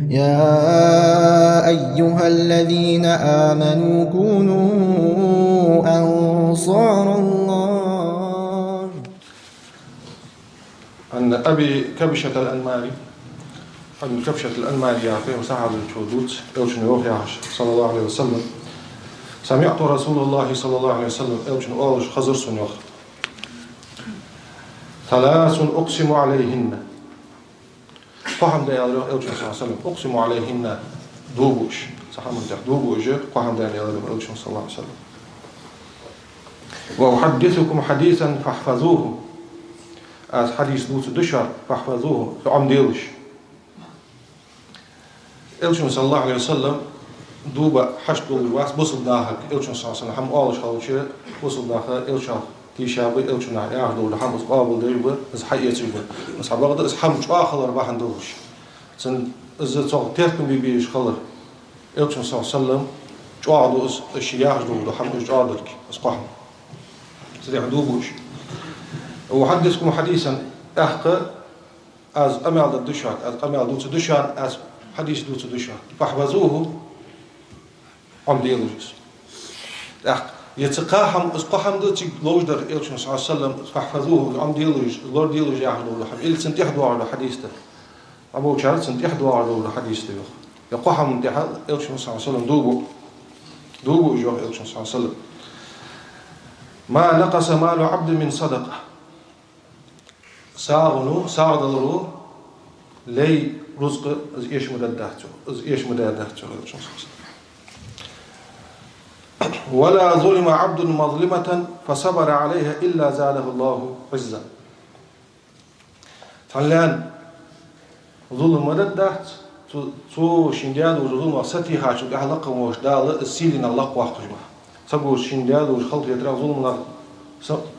يا أيها الذين آمنوا كونوا أنصار الله. عن أبي كبشة الأنماري عن كبشة الأنماري يعطيه سعد الشهود أوشن يوحياش صلى الله عليه وسلم سمعت رسول الله صلى الله عليه وسلم أوشن أولش خزر سنيوخ ثلاث أقسم عليهن فهم ده يالله أوشن صلى الله عليه وسلم أقسم عليهن دوبوش صحامن ده دوبوش فهم ده يالله أوشن صلى الله عليه وسلم وأحدثكم حديثا فاحفظوه از حديث دوت دشار فاحفظوه عم ديلش إلشون صلى الله عليه وسلم دوبا حشد الواس بوصل داخل إلشون صلى الله عليه وسلم هم أولش خالوشة بوصل داخل إلشون تيشابي إلشون يعهدوا لحم قابل ديبا إز حقيقة تيبا بس حبغض إز حم شو آخر رباح ندوش سن إز تصق تيركم بيبيش خلر إلشون صلى الله عليه وسلم شو عادوا إز يعهدوا لحم إز عادلك إز قحم سريع دوبوش وحدثكم حديثا أحق از أمال الدشان از أمال دوت دشان از حديث دوت دشان فاحفظوه عم ديلوجس أحق يتقاهم اسقاهم دوت لوجدر إلشون صلى الله عليه وسلم فاحفظوه عم ديلوج لور ديلوج يحضر لحم إل سنت يحضر على حديثه أبو شارد سنت يحضر على حديثه يقاهم دحال إلشون صلى الله عليه وسلم دوبو جو إلشون صلى الله عليه وسلم ما نقص مال عبد من صدقه ساغدلرو لي رزق از ايش مداداتو ولا ظلم عبد مظلمة فصبر عليها إلا زاده الله عزا تعلان ظلم مدادات تو شندياد وظلم ستيها شو أهلق وش دال السيلين الله واقجمه سبوا شندياد وش خلط يترى ظلم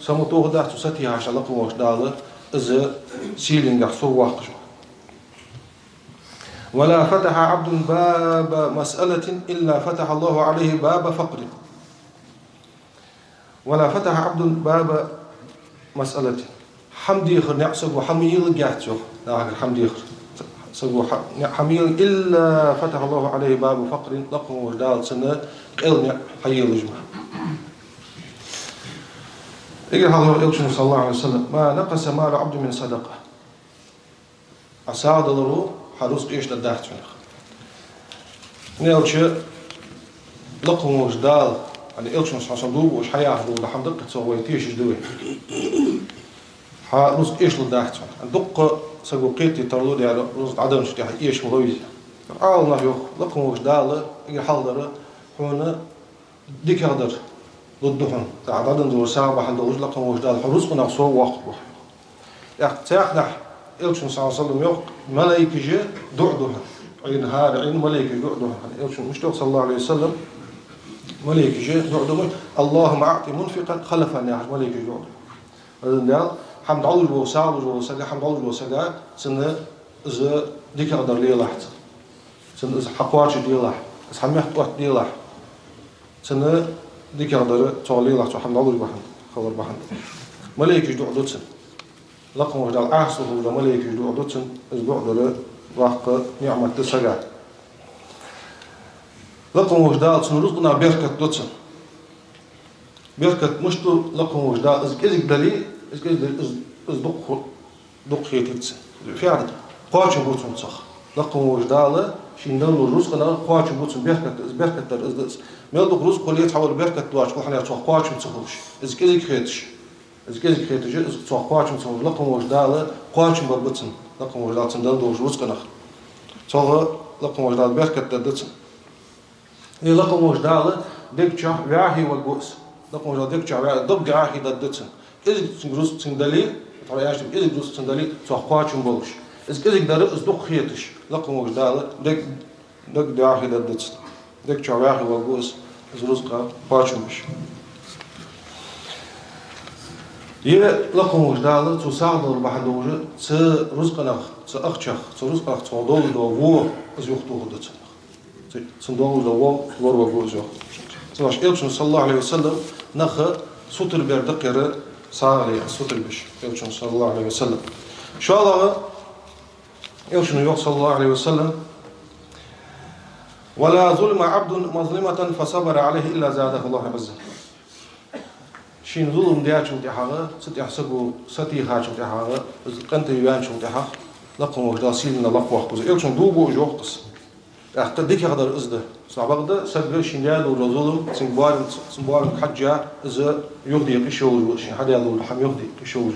سموتوه دات ستيها شلق وش دال إذا سيلين يحصو واقج ولا فتح عبد باب مسألة إلا فتح الله عليه باب فقر ولا فتح عبد باب مسألة حمدي يخر نعسب وحميل جاتشو لا حمدي يخر سبو حميل إلا فتح الله عليه باب فقر لقم وجدال سنة إلنا حيل جمع إجل هذا إلشون صلى الله عليه وسلم ما نقص مال عبد من صدقة أساعد له حروس إيش لدهت منه نيلش لقم وجدال على إلشون صلى الله عليه وسلم وش حياخذوا لحم دقة سوى تيش جدوي حروس إيش لدهت منه دقة سقوا قيتي ترلودي على روز عدم شتي إيش مغوي الله يخ لقم وجدال إجل حضر هنا ديك هذر ضدهم تعدادن دور ساعة بحال دوج لقم وجدال حروس قنا صو وقت بح تاخنا إلشون صلى الله عليه وسلم يق ملائكة جاء دعدها عين هار عين ملائكة دعدها إلشون مشتاق صلى الله عليه وسلم ملائكة جاء دعدها اللهم أعطي منفقا خلفا ناحر ملائكة دعدها هذا حمد الله وسعد وسجى حمد الله وسجى سنة إذا ديك أقدر ليه لحظة سنة إذا حقواتش دي لح إذا حميت وقت دي لح سنة ديك هذا تعليل الله سبحانه وتعالى بحن خبر بحن ملائكة جدوا عدوتن لقم وجدال أحسه ولا ملائكة جدوا عدوتن إزبع دل راق نعمة تسجع لقم وجدال سنرزقنا بركة دوتن بركة مشتو لقم وجدال إزك دليل إز دق خيتيتس فعلا قاش بوتن صح لقم وجدال شيندل الرزق لا قاش بوتن بركة در إز ميلدوك رزق كل يتحول بركة دواش كل حنا يتوقعش متسخوش إذا كذا خيتش إذا توقعش متسخوش لقم وجدال قاش بربطن لقم وجدال تندل دوش رزق نخ توه لقم وجدال بركة ددتن هي لقم وجدال دكتشا وعهي والبؤس لقم وجدال دكتشا وعهي دق عهي ددتن إذا رزق تندلي ترى يعرف إذا رزق تندلي توقعش مبلش إذا كذا در إذا دق خيتش لقم وجدال دق عهي ددتن دك شعباخي والبوس زرزقة باشمش لقم وجدالة تساعد البحر دوجة رزقنا أخشخ رزقنا تفضل دوو يخطوه دتن سندول دوو لور وجوز يخ سواش إلشون صلى الله عليه وسلم نخ سطر بردقير ساري سطر بش إلشون صلى الله عليه وسلم شو الله إلشون يخ صلى الله عليه وسلم ولا ظلم عبد مظلمة فصبر عليه إلا زاده الله عزه. شين ظلم ديا شو تحاجة ستحسبوا ستيها شو تحاجة قنت يبان شو تحاجة لقم وجداسين لقوا خبز إلشون دوبو جوقتس أختديك هذا الأزدة صعبة سبب شين ديا دور ظلم سنبوار حجة إذا يهدي كشوج شين حدا يقول حم يهدي كشوج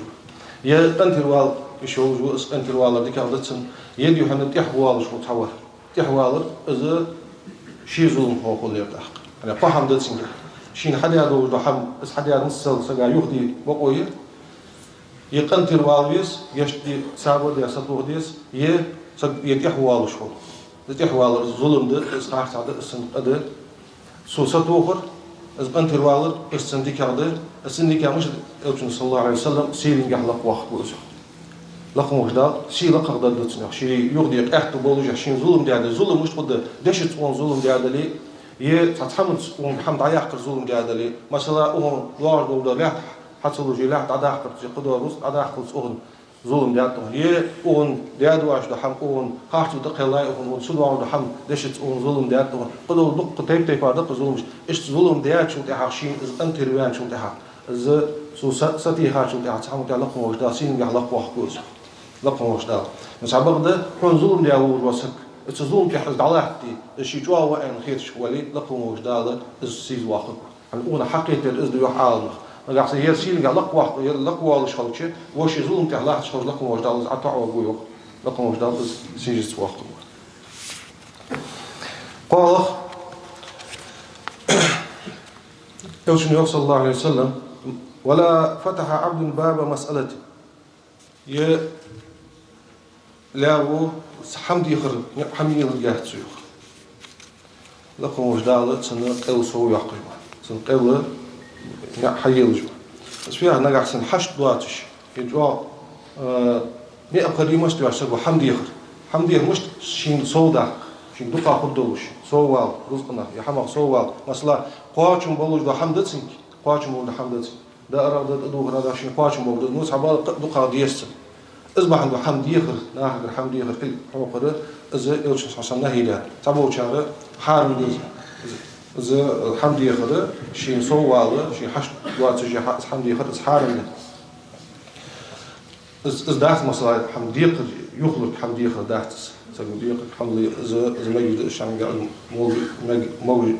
يا قنت الوال كشوج وإس قنت الوال ديك هذا تسن يدي يحن تحوال شو تحول تحوال إذا شي ظلم هو كل يبتاح يعني فهم ده سنجح شين حدا يدور دحم بس حدا ينسل سجى يهدي بقويه يقنتر والويس يشتي سابو دي سطوه ديس يتيح والو شو يتيح والو الظلم ده إصلاح سعد السن قدر سو سطوخر إذا قنتر والو السن ديك هذا السن ديك مش الرسول صلى الله عليه وسلم سيلين جحلق واحد بوزه لقم وجدال شي لقى ضد تسنح شي يهدي أحد بولوجه شين ظلم دي هذا ظلم مش قد دشت وان ظلم دي هذا ليه يتحمل ومحمد عياق ظلم دي هذا ليه مثلا أون لارد ولا لا حصلوا جي لا عداق قدوا روس عداق أون ظلم دي هذا يه أون دي هذا واش ده حم أون خاطر دق الله أون سلوا ده حم دشت أون ظلم دي هذا قدوا دق تيب دق ظلم إيش ظلم دي هذا شو تحاشين أنت روان شو تحا إذا سو ستي هذا شو تحا تحمل على لقم وجداسين يحلق واحد لقم وجدال بس عبقدة حون ظلم دي هو وسك الظلم كحد علاقتي الشيء جوا وين خير شوالي لقم وجدال السيز واحد الأولى حقيقة الإزدي وحالنا ما قاعد هي سيل قال لقوا ولا شغلة وش ظلم كحلاح شغل لقم وجدال عطوا وجوه لقم وجدال سيجس واحد قال يوشن يوصل الله عليه وسلم ولا فتح عبد باب مسألتي لاو حمد يخر حمي الجهد سيخ لقم وجدالة سنة قل سو يقيم سنة قل حيل جو بس فيها نجح سن حشد دواتش يجوا مئة قديمة استوى سبوا حمد يخر مش شين صودا شين دقة خدوش صوال رزقنا يا حمق صوال مثلا قاچم بولوش ده حمد سنك قاچم بول ده حمد سنك ده أراد أدوه هذا شين قاچم بول ده نوس عبارة دقة ديست إذا عنده حمد يخر ناهر حمد يخر كل حقوقه إذا إلش عشان نهيدا تبو شارع حارم دز إذا حمد يخر شيء صوّال شيء حش دوات شيء حمد يخر حارم إذا دات مثلا حمد يخر يخلق حمد يخر دات سجود يخر حمد إذا ما يجد شان قال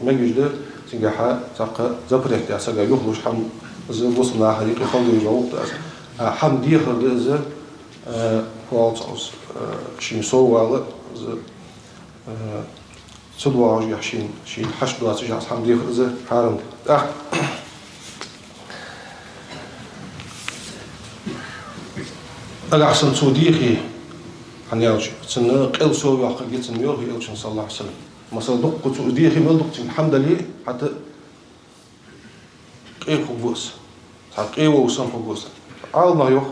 ما يجد سنجحا ساق زبرت يا سجى يخلق حمد إذا وصلنا هذيك خلق يجاوب حمد يخر إذا فالصوص شين صوّال صدوا عجيح شين حشد دوات شيء حمد يخر إذا حارم الأحسن صديقي عن يوش سنة قل سو يعقل جت سنيوه يوش صلى الله عليه وسلم مثلا دق صديقي ما دق الحمد لله حتى قيل خبوس قيل وسام خبوس الله يوخ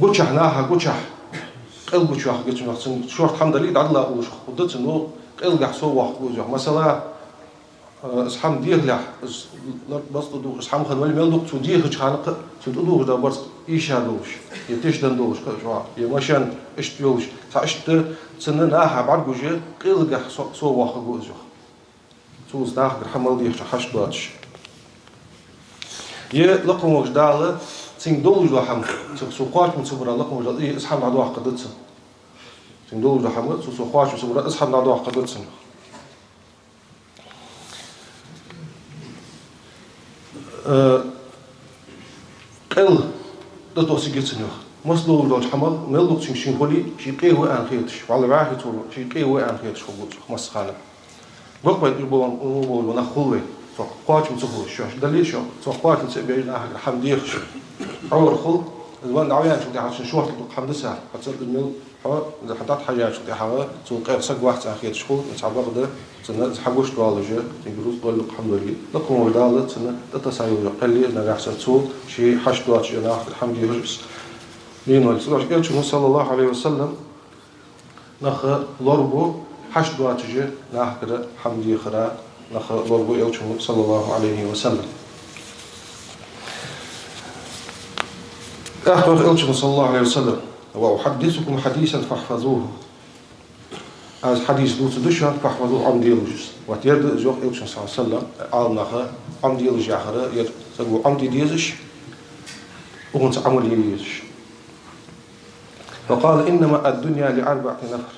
قلشح ناها قلشح قل قلشح جت سنة شو الحمد لله عدل وش خدت سنو قل جح سو واحد وجه مثلا اسحام ديغلح بس تدو اسحام خد ولي ملدق تديغ خانق تدو ده بس ايشادوش يتيش دندوش كجوا يمشان اشتيوش تاشت سنن اها بعد جوجه قيلغ سو واخ جوجه سو زداخ حمل دي حشباتش ي لقم وجداله سين دولج دو حم سو قاش من صبر لقم وجدال اسحام عدو قدت سين دولج دو حم سو قاش من صبر اسحام عدو قدت قل دتو سيجتنو مسلو دوج حمل ملدو شين هولي شي قيو ان خيتش والله راحت شي قيو ان خيتش خبوز مسخانه بقى يبون ونا خولي تو قاچم صبو شو دليل شو تو قاچم سبينا حمدير عور خل الوان عيان شو عشان شو حمد ساعه حتصل الميل إذا حطيت حاجات شو تحاول تسوي قير سق واحد أخير شخو نتعبق ده سنة حبوش طوالجة تجروز طول الحمد لله لكم ودالة سنة تتسايو قلي إن راح تسوي شيء حشد واتش جناح الحمد لله مين ولا سلاش قال شو صلى الله عليه وسلم نخ ضربه حشد واتش جناح كده الحمد لله خرا نخ ضربه قال شو صلى الله عليه وسلم أخبر قال شو صلى الله عليه وسلم وأحدثكم حديثا فاحفظوه از حديث دوت دشان فحفظوا عم ديلوجس وتيرد زوق إلشان صلى الله عليه وسلم عالناها عم ديلوج آخره يسقوا عم ديزش وهنس عمل يليزش فقال إنما الدنيا لأربعة نفر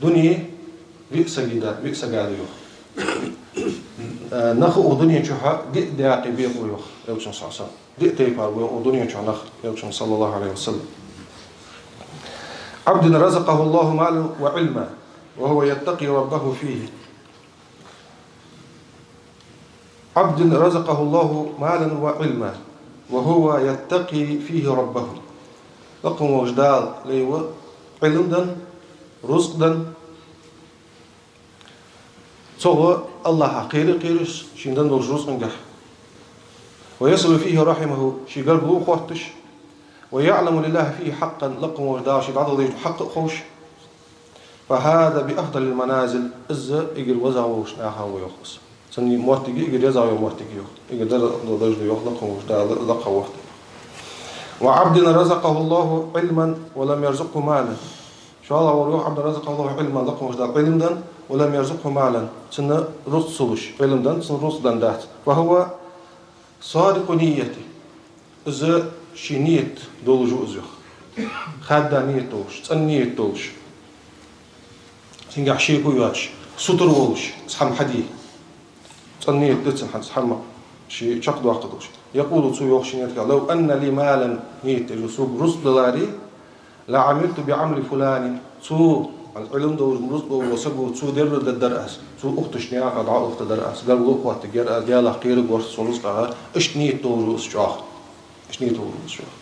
دنيا بئس جدا بئس قاليو نخو دنيا شوها دي داقي بيقويو إلشان صلى الله عليه وسلم دي تيفار ودنيا شو نخ إلشان صلى الله عليه وسلم عبد رزقه الله مالا وعلما وهو يتقي ربه فيه عبد رزقه الله مالا وعلما وهو يتقي فيه ربه لقم وجدال ليوه علمدا رزقدا صغى الله قيرش شندن دوش رزق نجح ويصل فيه رحمه شي قلبه خوتش ويعلم لله فيه حقا لقم وجدال شي بعض الله حق خوش فهذا بأفضل المنازل إذا يجر وزعوش ناها ويخلص سني مرتجي يجر يزعو مرتجي يجر درجة يخلق وجدال لقى وقت وعبد رزقه الله علما ولم يرزقه مالا شاء الله وروح عبد رزقه الله علما لقى وجدال علما ولم يرزقه مالا سنة رصلش علما سنة رصدا دات وهو صادق نيته إذا شنيت دول جوزه خدا نيت دوش تنيت دوش سنجح شيء كوياش سطر وولش سحم حدي تنيت دتسن حد سحم شيء شقد وقتوش يقول تو يوخشنيت لو أن لي مالا نيت يسوق رصد دولاري لعملت بعمل فلان تو العلم دوز رصد وسبو تو درد الدرس تو أختش نيا قد عقد درس قال له وقت جر ديال خير قرص سولس قال إيش نيت دوز شاخ إيش نيت دوز شاخ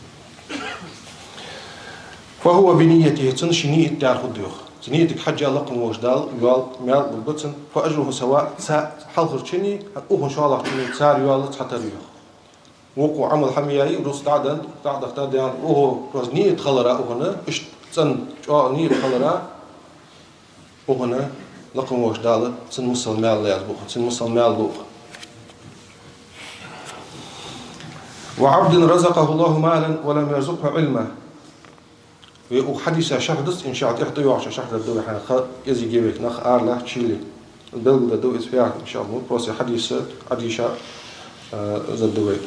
فهو بنيته تنشي نيت دار خديوخ نيتك حاجة لقم وجدال قال مال بالبطن فأجره سواء حلخر تشني أوه إن شاء الله تشني تسار يوال تحتريه وقو عمل حمياي روس دعدا اختار ديان أوه روز نيت خلرا أوهنا إش تن نيت خلرا أوهنا لقم وجدال تن مصل مال لياز بوخ تن مصل مال بوخ وعبد رزقه الله مالا ولم يرزقه علما وحديث شهدت إن شاء الله إحدى يوعش شهد الدولة حنا يزي جيبك نخ آرلا تشيلي البلد الدولة فيها إن شاء الله بروسي حديث عديشة الدولة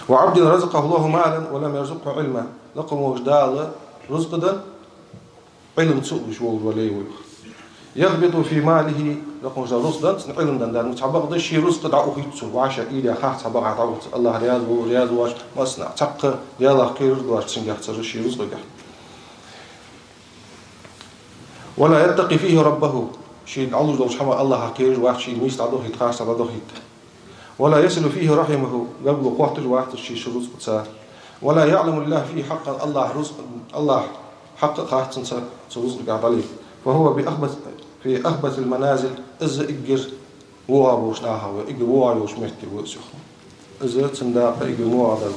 وعبد رزقه الله مالا ولم يرزقه علما لقم وجدال رزق دا علم تسوء شوال وليه يغبط في ماله لقم وجدال رزق دا علم دا متعبق دا شي رزق دا أخيتسو وعشا إيلي أخاح تعبق عطاوت الله رياض واش مصنع تق ديالا خير واش تسنجح تسجل شي رزق دا ولا يتقي فيه ربه شيء علوج دوش حما الله حكير واحد شيء ميست عدوه يتخاص عدوه يت ولا يصل فيه رحمه قبل قوات واحد شيء شروط بتسار ولا يعلم الله فيه حقا الله رزق الله حق خاص رزق قاعد عليه فهو في أخبث المنازل إذا إجر وابوش ناها وإجر وعيوش مهتي وسخ إذا تنداق إجر وعذر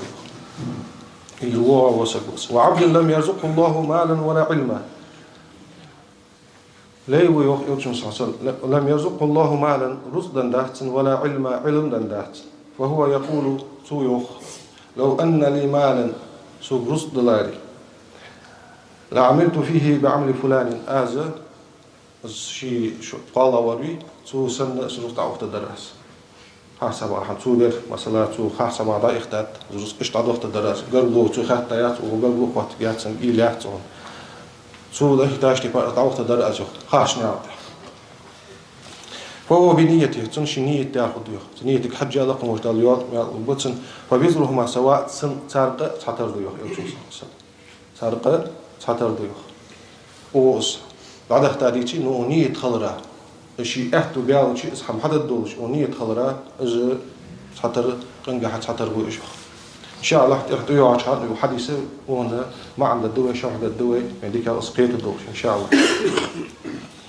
إجر وسقوس وعبد لم يرزقه الله مالا ولا علما ليه ويوخ لم يرزق الله مالا رزقا دهت ولا علم دهت فهو يقول سويوخ لو أن لي مالا سوق رزق دلاري لعملت فيه بعمل فلان آزا شي قال وري سو سن سرقت عوقت الدرس حسب عن سودر مثلا سو حسب عدا اختات اشت عوقت الدرس قلبه سو خطيات وقلبه وقت جات سن إليات سو ده تاشتي تعوقت الدرس خاش نعطي فهو بنيته تنشي نية تاخذ نيتك حجة لقم وجدال يوم وبتسن فبيزرهما سواء سن سارقة تحتر ضيوخ سارقة تحتر ضيوخ ووس بعد اختاريتي نو نية خلرا شيء احتو بيعو شيء اسحم حدا الدولش ونية خلرا اجا تحتر قنقة تحتر بويش ان شاء الله احتو يوعش هذا وحديثة وهنا ما عند الدوي شرح الدوي عندك اسقيت الدولش ان شاء الله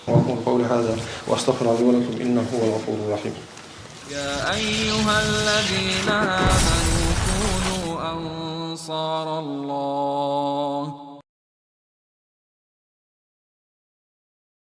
وأقول قولي هذا وأستغفر الله ولكم إنه هو الغفور الرحيم. يا أيها الذين آمنوا كونوا أنصار الله